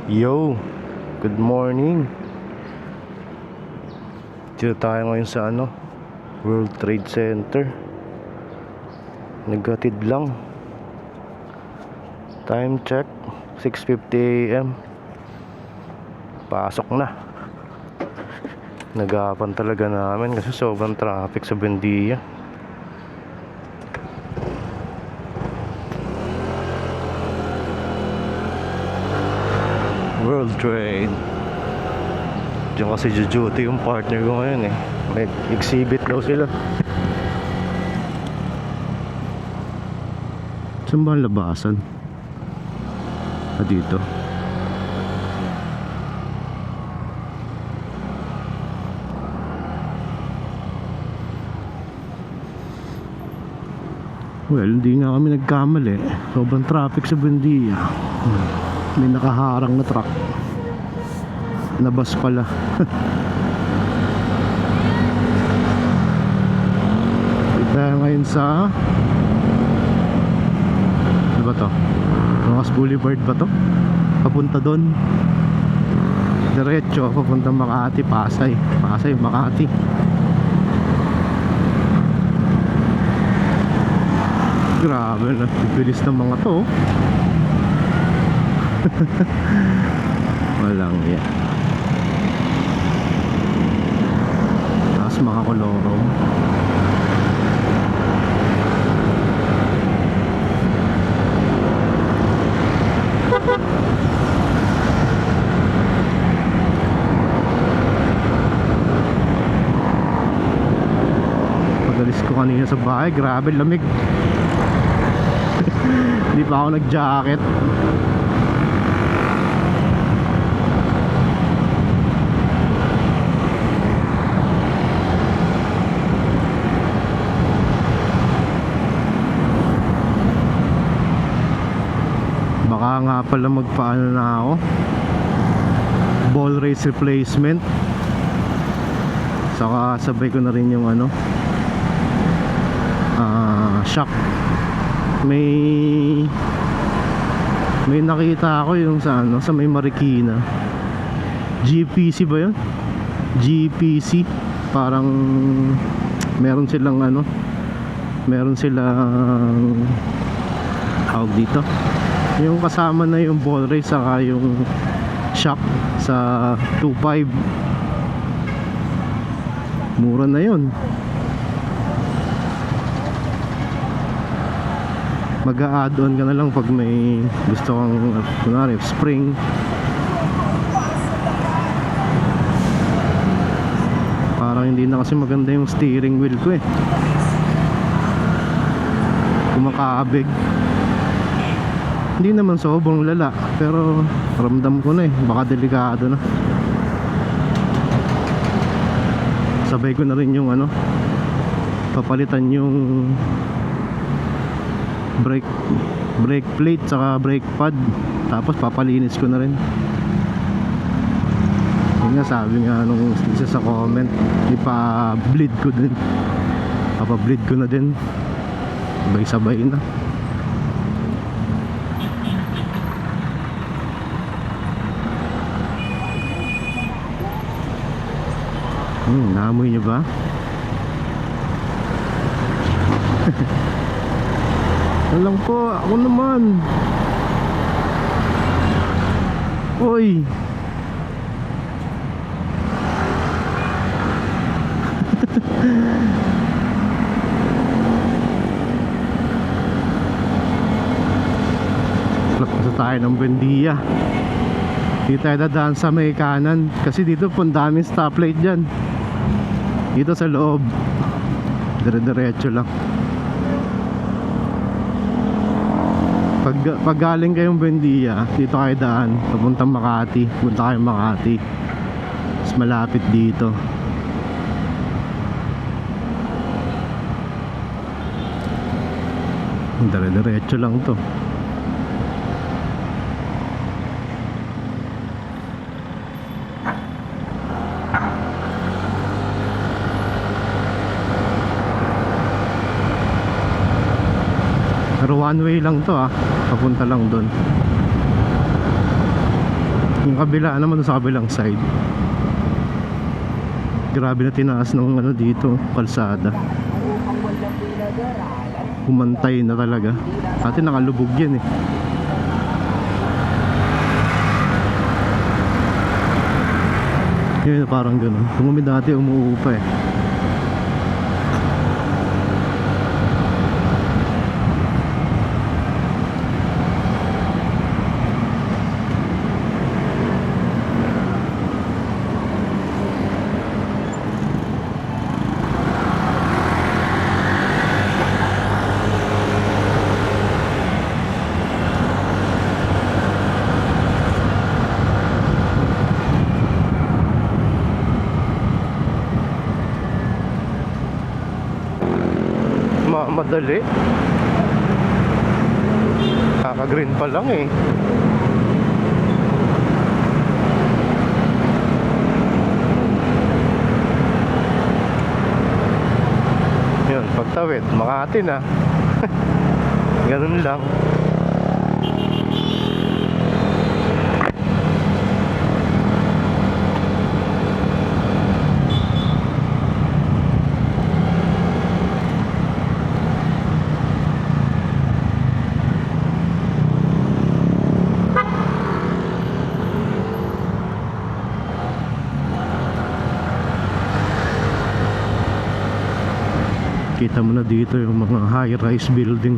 Yo, good morning. Dito tayo ngayon sa World Trade Center. Naghatid lang. Time check 6:50 AM. Pasok na. Nagapan talaga namin kasi sobrang traffic sa Buendia. World Trade. Diyan kasi duty yung partner ko ngayon eh. May exhibit daw sila. Saan ba ang labasan? Dito. Well, hindi nga kami nagkamali. Sobrang traffic sa Buendia. May nakaharang na truck na bus pala. Ito ngayon sa ano ba to? Rojas Boulevard ba to? Papunta doon. Diretso papunta Makati, Pasay. Pasay, Makati. Grabe na, bilis ng mga to. Walang yan. Tapos mga kolorong. Pagalis ko kanina sa bahay, grabe lamig. Hindi pa ako nag-jacket. Baka nga pala magpaano na ako, ball race replacement. Saka sabay ko na rin yung shock. May nakita ako yung sa may Marikina. GPC ba yun? GPC. Parang meron silang tawag dito, yung kasama na yung ball race saka yung shock sa 2.5. Mura na yun. Mag-a-add on ka na lang pag may gusto kang kunwari spring. Parang hindi na kasi maganda yung steering wheel ko eh, kumakaabig. Hindi naman sobrang lala, pero ramdam ko na eh, baka delikado na. Sabay ko na rin yung papalitan yung brake plate saka brake pad, tapos papalinis ko na rin. Yun nga, sabi nga nung isa sa comment, ipa-bleed ko din, papa-bleed ko na din, sabay na. Naamoy nyo ba? Alam ko, ako naman. Oy. Lapasa tayo ng Buendia. Dito tayo dadaan sa may kanan, kasi dito po daming stoplight dyan. Dito sa loob, dire-diretso lang. Pag galing kayong Buendia, dito kayo daan papuntang Makati, punta kayong Makati, mas malapit dito. Dire-diretso lang to. Pero one way lang to papunta lang doon. Yung kabila naman sa kabilang side. Grabe na tinaas ng ano dito, kalsada. Humantay na talaga. Dati nakalubog yan eh. Yun, parang gano'n. Kung dati umuupa eh. Madali. Kaka-green pa lang eh. Yun, pagtawid, Makati na. Ganun lang. Kita mo na dito yung mga high-rise building.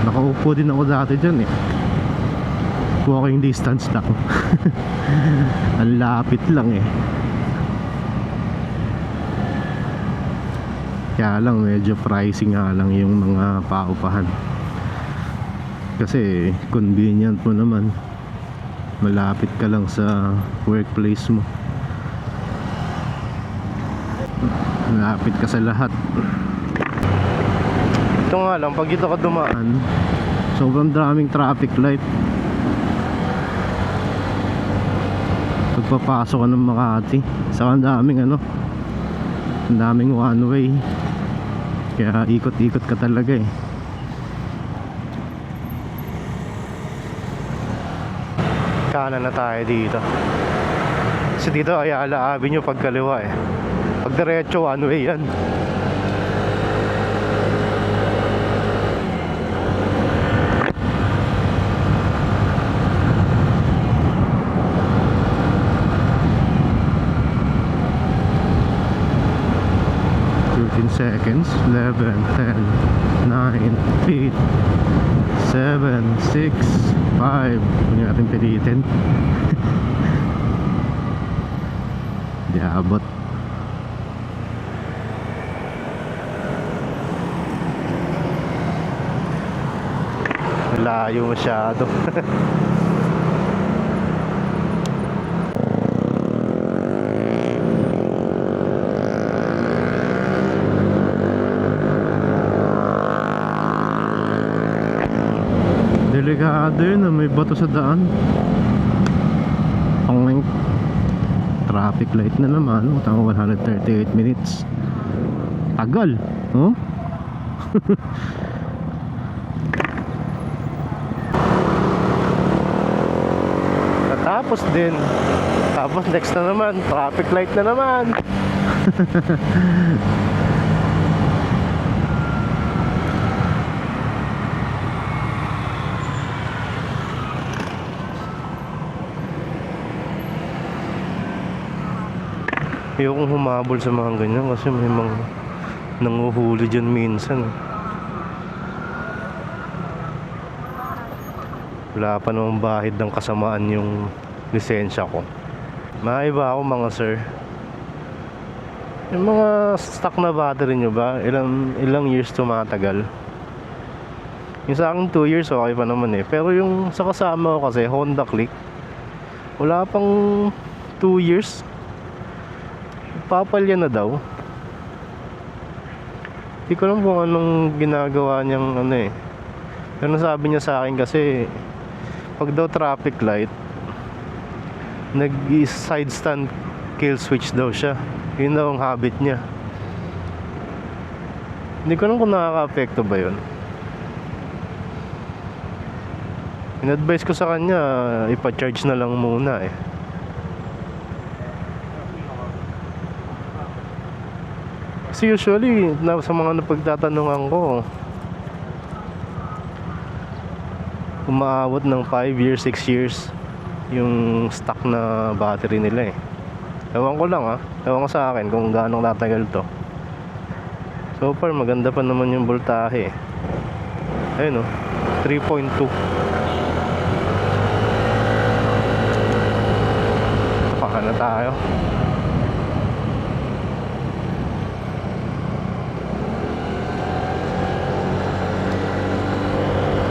Nakaupo din ako dati dyan eh. Walking distance lang. Ang lapit lang eh. Kaya lang medyo pricey nga lang yung mga paupahan. Kasi convenient mo naman. Malapit ka lang sa workplace mo. Malapit ka sa lahat. Ito nga lang, pag ito ka dumaan, sobrang daming traffic light. Pagpapasok ka ng Makati, saka ang daming ano, ang daming one way. Kaya ikot-ikot ka talaga eh. Kanan na tayo dito. Kasi dito Ayala Avenue pagkaliwa eh. Pag diretso, one way yan. Seconds, 11, 10, 9, 8, 7, 6, 5. Hindi natin pilitin. Di abot. Layo masyado. Delikado yun, may bato sa daan. Pangling traffic light na naman. Tama, 138 minutes. Tagal, no? Tapos din. Tapos next na naman, traffic light na naman. Ayokong humabol sa mga ganyan kasi may mga nanguhuli dyan minsan. Wala pa namang bahid ng kasamaan yung lisensya ko. Maiba ako mga sir. Yung mga stock na battery nyo ba, ilang years tumatagal? Yung sa akin 2 years okay pa naman eh. Pero yung sa kasama ko kasi Honda Click, wala pang 2 years. Papalya na daw. Hindi ko alam kung anong ginagawa niyang ano eh. Pero sabi niya sa akin kasi pag daw traffic light, nag-side stand kill switch daw siya. Yun daw ang habit niya. Hindi ko alam kung nakaka-apekto ba yun. In-advise ko sa kanya, ipa-charge na lang muna eh. Kasi usually, sa mga napagtatanungan ko, umaabot ng 5 years, 6 years yung stock na battery nila eh. Ewan ko lang ewan ko sa akin kung gaano tatagal to. So far maganda pa naman yung voltahe eh. Ayun 3.2. Paka na tayo.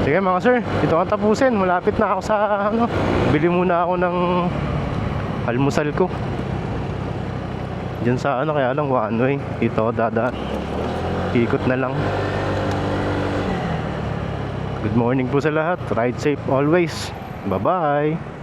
Sige mga sir, ito ang tapusin. Malapit na ako sa bili muna ako ng almusal ko diyan sa kaya lang one way. Dito ako dadaan, ikot na lang. Good morning po sa lahat. Ride safe always. Bye bye.